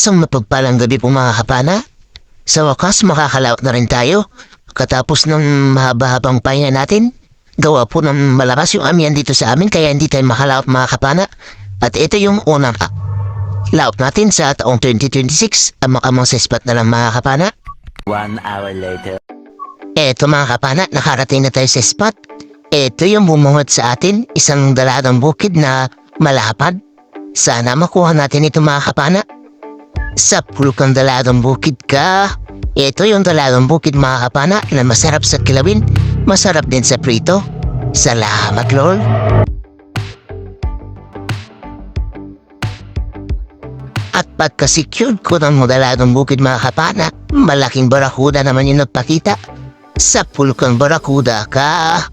Isang mapagpalang gabi po mga kapana. Sa wakas makakalaot na rin tayo. Katapos ng mahaba-habang pahinga natin, gawa po ng malakas yung amihan dito sa amin kaya hindi tayo makalaot mga kapana. At ito yung unang laot natin sa taong 2026. Amang-amang sa spot na lang mga kapana. 1 hour later. Eto mga kapana, nakarating na tayo sa spot. Ito yung bumungot sa atin, isang dalagang bukid na malapad. Sana makuha natin ito mga kapana. Sa pulkang dalagang bukid ka. Ito yung dalagang bukid mga kapana na masarap sa kilawin, masarap din sa prito. Salamat Lord. At pagka-secured ko ng dalagang bukid mga kapana, malaking barakuda naman yung nagpakita. Sa pulkang barakuda ka.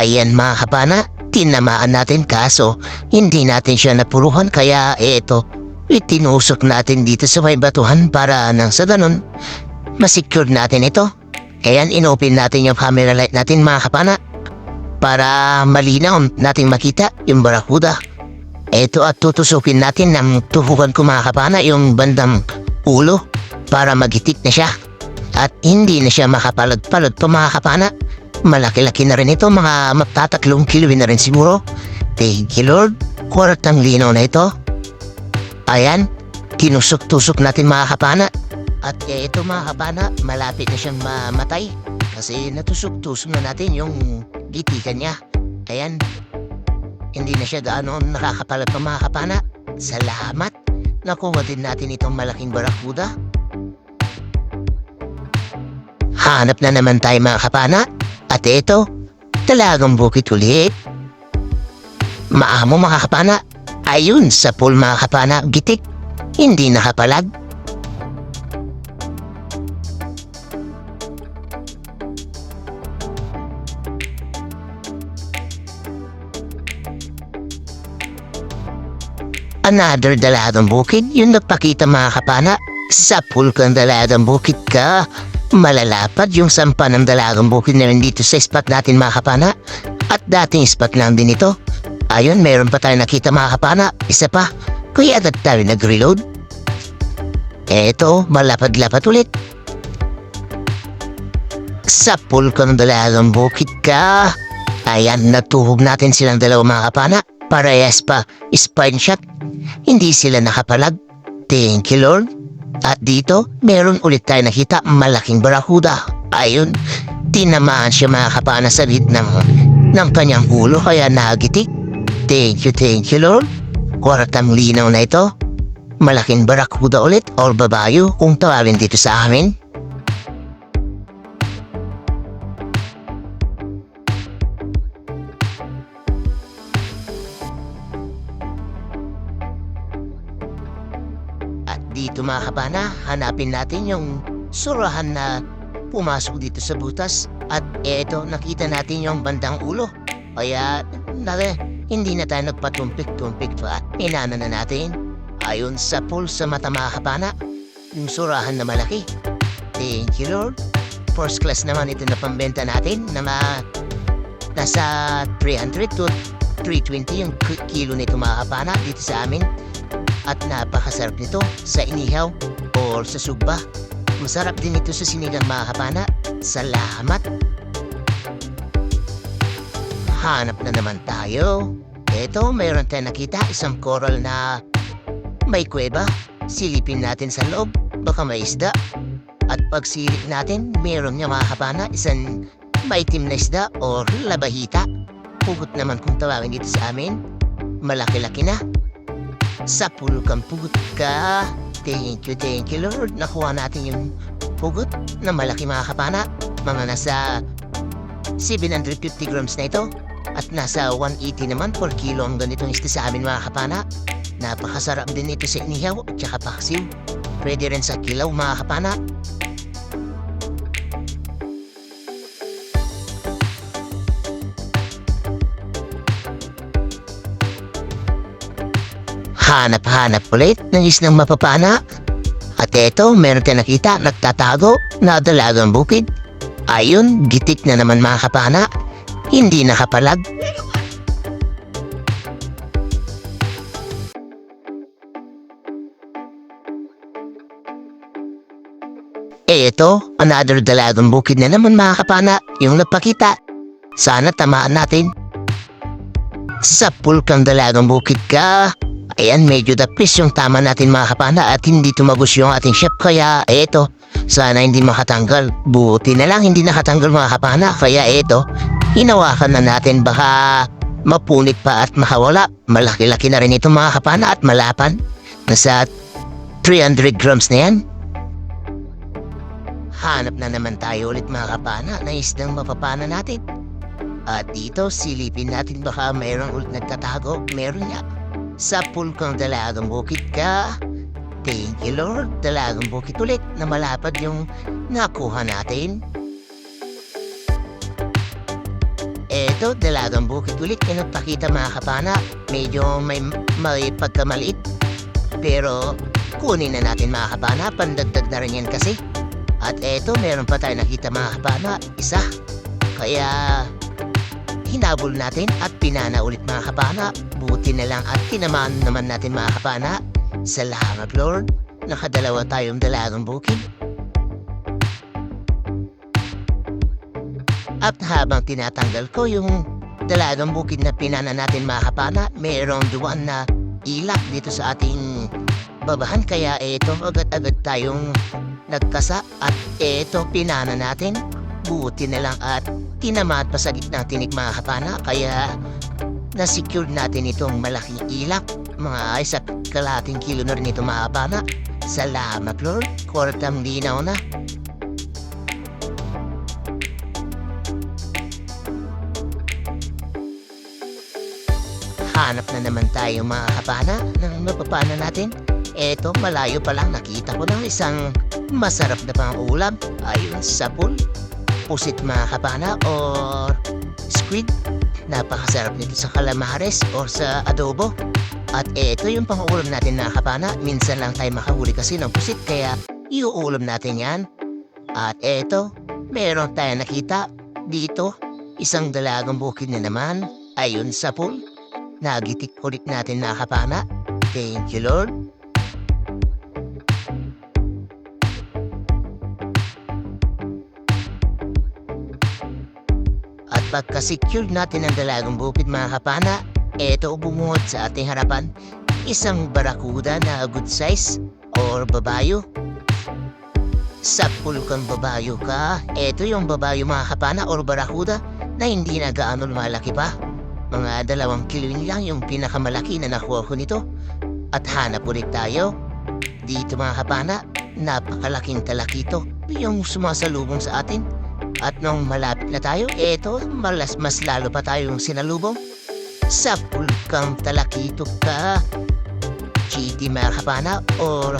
Ayan mga kapana, tinamaan natin kaso hindi natin siya napuruhan kaya eto, itinusok natin dito sa may batuhan para nang sa ganun, masecure natin ito. Kaya inopen natin yung camera light natin mga kapana para malinaw nating makita yung barakuda. Eto at tutusukin natin ng tubukan ko mga kapana yung bandang ulo para magitik na siya. At hindi na siya makapalad-palad pa mga kapana. Malaki-laki na rin ito, mga magtatatlong kilo na rin siguro. Thank you Lord, kwartang linaw na ito. Ayan, tinusok-tusok natin mga kapana. At ito mga kapana, malapit na siyang mamatay. Kasi natusok-tusok na natin yung gitikan niya. Ayan, hindi na siya gaano nakakapalat pa mga kapana. Salamat, nakuha din natin itong malaking barakuda. Hanap na naman tayo mga kapana. At ito, talagang bukid ulit. Maamo mga kapana. Ayun sa pool mga kapana, gitik. Hindi nakapalag. Another dalagang bukid, yung nagpakita mga kapana. Sa pool kang dalagang bukid ka. Malalapad yung sampa ng dalagang bukid na rin dito sa spot natin mga kapana. At dating spot lang din ito. Ayun, meron pa tayo nakita mga kapana. Isa pa, kaya agad tayo nag-reload. Eto, malapad-lapad ulit. Sa pool ko ng dalagang bukid ka. Ayan, natuhog natin silang dalawa mga kapana. Parehas pa, spine shot. Hindi sila nakapalag. Thank you Lord. At dito, meron ulit tayo nakita malaking barakuda. Ayun, tinamaan siya mga kapana sa lid ng kanyang ulo kaya nagitik. Thank you Lord. Kwartang linaw na ito. Malaking barakuda ulit or babayo kung tawagin dito sa amin. At dito mga kapana, hanapin natin yung surahan na pumasok dito sa butas. At eto, nakita natin yung bandang ulo. Kaya, hindi na tayo nagpatumpik-tumpik pa. Inana na natin. Ayon sa pool sa mata mga kapana, yung surahan na malaki. Thank you Lord. First class naman ito na pambenta natin na nasa 300 to 320 yung kilo nito mga kapana dito sa amin. At napakasarap nito sa inihaw o sa sugba. Masarap din ito sa sinigang mga kapana. Salamat. Hanap na naman tayo. Eto, mayroon tayo nakita isang coral na may kuweba. Silipin natin sa loob, baka may isda. At pag silip natin, mayroon niya mga kapana isang maitim na isda o labahita. Pugot naman kung tawagin dito sa amin. Malaki-laki na. Sa pulkang pugot ka. Thank you Lord. Nakuha natin yung pugot na malaki mga kapana. Mga nasa 750 grams na ito. At nasa 180 naman per kilo ang ganitong isda sa amin mga kapana. Napakasarap din ito sa inihaw at saka paksiw. Pwede rin sa kilaw mga kapana. Hanap-hanap ulit ng isang mapapana. At eto, meron tayo nakita, nagtatago na dalagang bukid. Ayun, gitik na naman mga kapana. Hindi nakapalag. Ito, another dalagang bukid na naman mga kapana, yung nagpakita. Sana tamaan natin. Sa pulkang dalagang bukid ka. Ayan, medyo dapis yung tama natin mga kapana at hindi tumagos yung ating chef. Kaya eto, sana hindi makatanggal. Buti na lang hindi nakatanggal mga kapana. Kaya eto, hinawakan na natin baka mapunit pa at mahawala. Malaki-laki na rin ito mga kapana at malapan. Nasa 300 grams na yan. Hanap na naman tayo ulit mga kapana na isdang mapapana natin. At dito silipin natin baka mayroong ulit nagtatago. Meron nga. Sa pulkang dalagang bukid ka. Thank you Lord, dalagang bukid ulit na malapad yung nakuha natin. Eto, dalagang bukid ulit na nagpakita mga kapana. Medyo may pagkamaliit. Pero kunin na natin mga kapana, pandagdag na rin yan kasi. At eto, meron pa tayo nakita mga kapana, isa. Kaya hinabol natin at pinana ulit mga kapana. Buti na lang at tinamaan naman natin mga kapana. Salamat Lord, nakadalawa tayong dalagang bukid. At habang tinatanggal ko yung dalagang bukid na pinana natin mga kapana, mayroong duwan na ilak dito sa ating babahan. Kaya eto, agad-agad tayong nagkasa at eto pinana natin. Buti na lang at tinamaan pa sa gitna tinik mga kapana. Kaya na-secure natin itong malaking ilak. Mga isa't kalahating kilo na rin ito mga kapana. Salamat Lord, kortang linaw na. Hanap na naman tayo mga kapana ng mapapana natin. Eto, malayo pa lang nakita ko ng isang masarap na pang ulam. Ayun, sapul, pusit mga kapana or squid. Napakasarap nito sa calamares or sa adobo. At eto yung pang-ulam natin mga kapana. Minsan lang tayo makahuli kasi ng pusit kaya iuulam natin yan. At eto, meron tayo nakita dito. Isang dalagang bukid na naman. Ayun, sapul. Nagitik ulit natin mga kapana. Thank you Lord. At pagka-secure natin ang dalagang bukid mga kapana, eto bumuhat sa ating harapan. Isang barakuda na good size or babayo. Sa pulkang babayo ka, eto yung babayo mga kapana or barakuda na hindi na gaano lumalaki pa. Mga 2 kilo lang yung pinakamalaki na nakuha ko nito. At hanap ulit tayo. Dito mga kapana, napakalaking talakito yung sumasalubong sa atin. At nung malapit na tayo, eto, mas lalo pa tayong sinalubong. Sa pulkang talakito ka. GT mga kapana or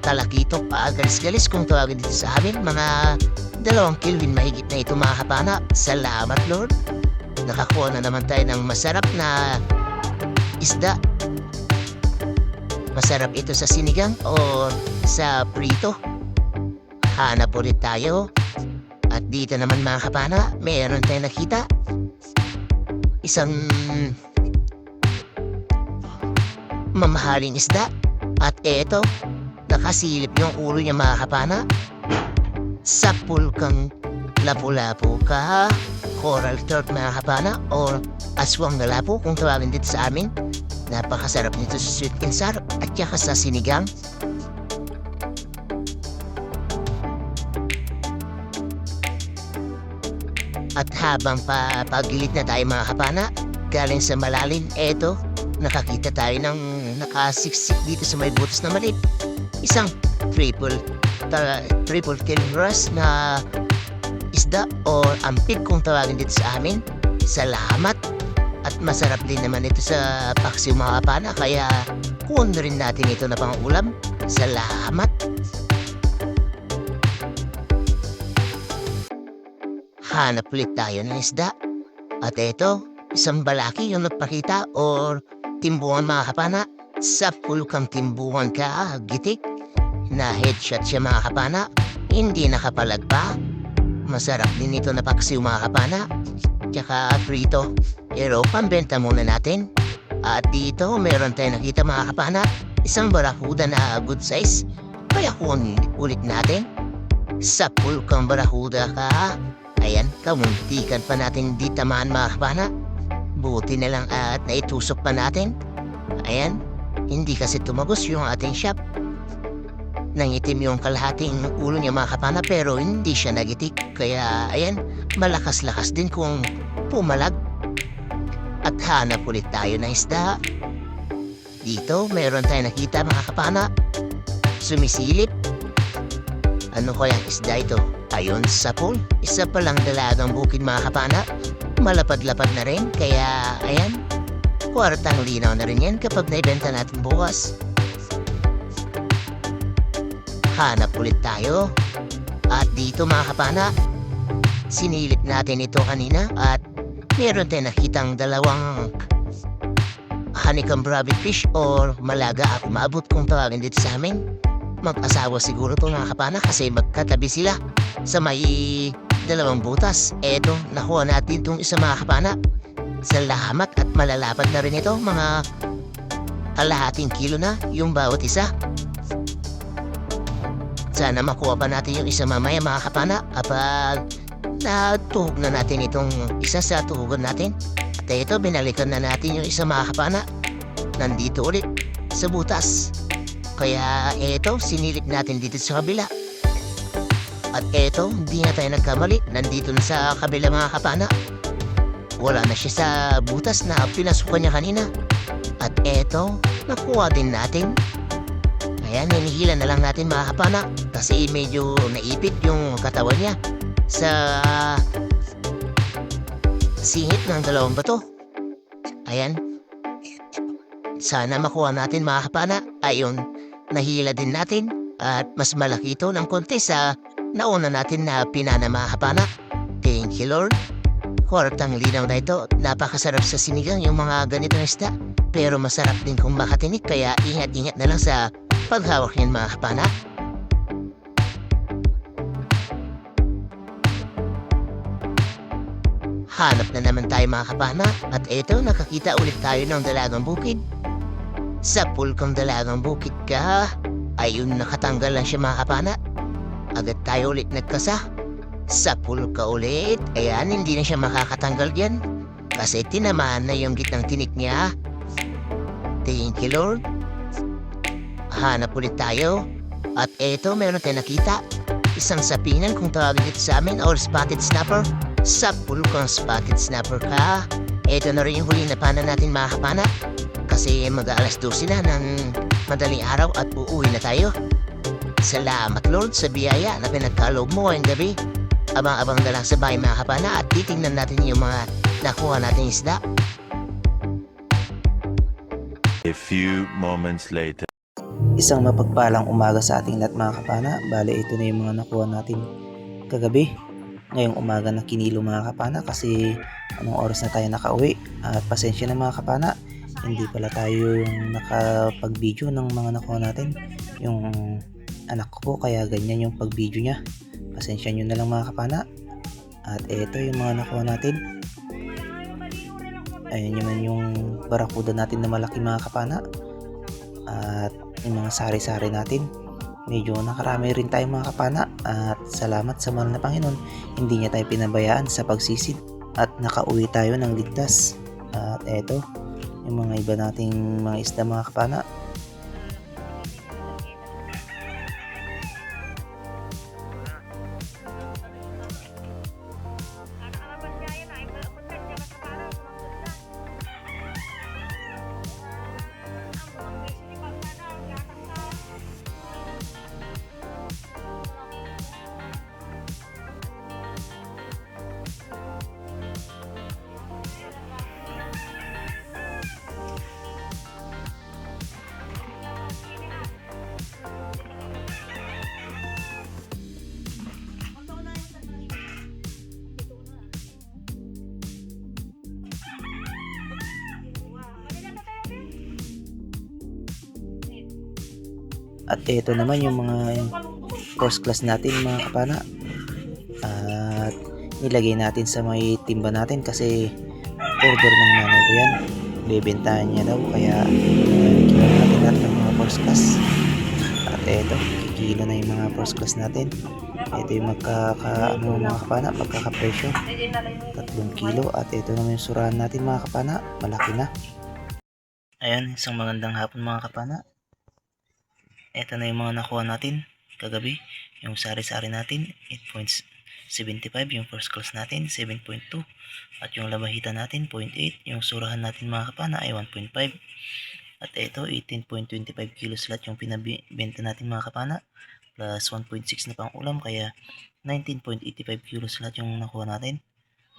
talakito paagalis-galis kung tawagin dito sa amin. Mga 2 kilo mahigit na ito mga kapana. Salamat Lord. Nakakuha na naman tayo ng masarap na isda. Masarap ito sa sinigang o sa prito. Hanap ulit tayo. At dito naman mga kapana, mayroon tayong nakita. Isang mamahaling isda. At eto, nakasilip yung ulo niya mga kapana. Sa pulkang lapu-lapu ka. Coral turk mga kapana or aswang na lapo kung tawagin dito sa amin. Napakasarap nito sa sweet and sour at saka sa sinigang. At habang pagilid na tayo mga kapana, galing sa malalim, eto, nakakita tayo ng nakasiksik dito sa may butas na maliit. Isang triple tail wrasse na isda or ampig kung tawagin dito sa amin. Salamat. At masarap din naman ito sa paksiw mga kapana. Kaya kunin rin natin ito na pang-ulam. Salamat. Hanap ulit tayo ng isda. At ito, isang balaki yung nagpakita or timbuhan mga kapana. Sa pulkang timbuhan ka, gitik. Na headshot siya mga kapana. Hindi nakapalag pa. Masarap din ito na paksiw mga kapana. Tsaka prito. Pero pambenta muna natin. At dito meron tayong nakita mga kapana. Isang barakuda na good size. Kaya kunin ulit natin. Sa pulkang barakuda ka. Ayan, kamuntikan pa natin di tamaan mga kapana. Buti na lang at naitusok pa natin. Ayan, hindi kasi tumagos yung ating shop. Nangitim yung kalahating ulo niya mga kapana pero hindi siya nagitik. Kaya ayan, malakas-lakas din kung pumalag. At hanap ulit tayo ng isda. Dito, meron tayong nakita mga kapana. Sumisilip. Ano kayang isda ito? Ayon sa pool. Isa palang dalagang bukid mga kapana. Malapad-lapad na rin. Kaya ayan, kwartang linaw na rin yan kapag naibenta natin bukas. Hanap ulit tayo. At dito mga kapana, sinilip natin ito kanina at meron tayong nakitang dalawang honeycomb rabbit fish or malaga at maabot kung tawagin dito sa amin. Mag-asawa siguro ito mga kapana kasi magkatabi sila sa may dalawang butas. Eto, nakuha natin itong isa mga kapana. Sa lahamat at malalapad na rin ito, mga kalahating kilo na yung bawat isa. Sana makuha pa natin yung isa mamaya mga kapana kapag natuhog na natin itong isa sa tuhugan natin. At ito, binalikan na natin yung isa mga kapana. Nandito ulit sa butas. Kaya ito, sinilip natin dito sa kabila. At ito, hindi na tayo nagkamali. Nandito na sa kabila mga kapana. Wala na siya sa butas na pinasukan niya kanina. At ito, nakuha din natin. Ayan, hinihila na lang natin mga kapana kasi medyo naipit yung katawan niya sa singit ng dalawang bato. Ayan. Sana makuha natin mga kapana. Ayun, nahila din natin at mas malaki ito ng konti sa nauna natin na pinana mga kapana. Thank you Lord. Kwartang linaw na ito. Napakasarap sa sinigang yung mga ganitong isda. Pero masarap din kung makatinik kaya ingat-ingat na lang sa paghawak niyan mga kapana. Hanap na naman tayo mga kapana at eto nakakita ulit tayo ng dalagang bukid. Sa pulkang dalagang bukid ka, ayun nakatanggal lang siya mga kapana. Agad tayo ulit nagkasa. Sa pulka ulit, ayan hindi na siya makakatanggal yan kasi tinamaan na yung gitnang tinik niya. Thank you Lord. Hanap ulit tayo. At eto, meron tayong nakita. Isang sapingan kung tawagin dito sa amin or spotted snapper. Sa pulkang spotted snapper ka. Eto na rin yung huli na pana natin mga kapana. Kasi mag-aalas 12 na ng madaling araw at uuwi na tayo. Salamat Lord sa biyaya na pinagkaloob mo ngayong gabi. Abang-abang na lang sa bahay mga kapana at titingnan natin yung mga nakuha natin isda. A few moments later. Isang mapagpalang umaga sa ating lahat mga kapana. Bale, ito na yung mga nakuha natin kagabi. Ngayong umaga na kinilo mga kapana kasi anong oras na tayo nakauwi. At pasensya na mga kapana, hindi pala tayo yung nakapag-video ng mga nakuha natin. Yung anak ko kaya ganyan yung pag-video niya. Pasensya nyo na lang mga kapana. At ito yung mga nakuha natin. Ayan naman yung barakuda natin na malaki mga kapana. At yung mga sari-sari natin. Medyo nakarami rin tayo mga kapana. At salamat sa mahal na Panginoon. Hindi niya tayo pinabayaan sa pagsisid. At nakauwi tayo ng ligtas. At eto, yung mga iba nating mga isda mga kapana. At ito naman yung mga first class natin mga kapana. At nilagay natin sa may timba natin kasi order ng nanay ko yan. Bebentahan niya daw kaya kinuha natin lahat ng mga first class. At ito, kilo na yung mga first class natin. Ito yung mga kapana, magkakapresyo. 3 kilo at ito naman yung surahan natin mga kapana, malaki na. Ayan, isang magandang hapon mga kapana. Ito na yung mga nakuha natin kagabi. Yung sari-sari natin, 8.75. Yung first class natin, 7.2. At yung labahita natin, 0.8. Yung surahan natin mga kapana ay 1.5. At ito, 18.25 kilos lahat yung pinabenta natin mga kapana. Plus 1.6 na pang ulam, kaya 19.85 kilos lahat yung nakuha natin.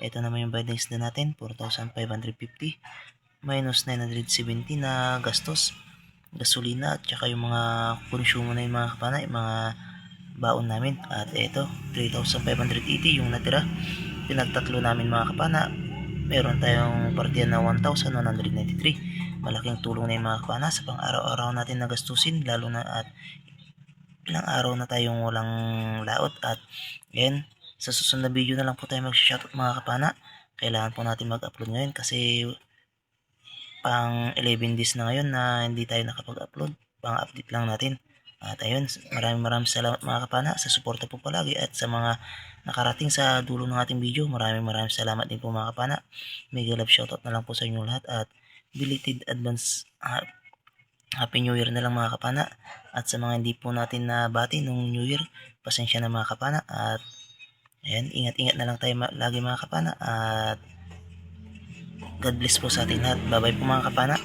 Ito naman yung bayad ng isda natin, 4,550. Minus 970 na gastos, gasolina at saka yung mga konsumo na yung mga kapana, yung mga baon namin. At ito, 3,580 yung natira. Pinagtatlo namin mga kapana, meron tayong partiyan na 1,193. Malaking tulong na yung mga kapana sa pang araw-araw natin na gastusin, lalo na at ilang araw na tayong walang laot. At yan, sa susunod na video na lang po tayo mag-shoutout mga kapana. Kailangan po natin mag-upload ngayon kasi pang 11 days na ngayon na hindi tayo nakapag-upload, pang update lang natin. At ayun, maraming salamat mga kapana sa suporta po palagi at sa mga nakarating sa dulo ng ating video. Maraming salamat din po mga kapana. Mega love shoutout na lang po sa inyo lahat at belated advance Happy New Year na lang mga kapana. At sa mga hindi po natin nabati nung New Year, pasensya na mga kapana. At ayan, ingat-ingat na lang tayo lagi mga kapana. At God bless po sa ating lahat. Bye bye po mga kapana.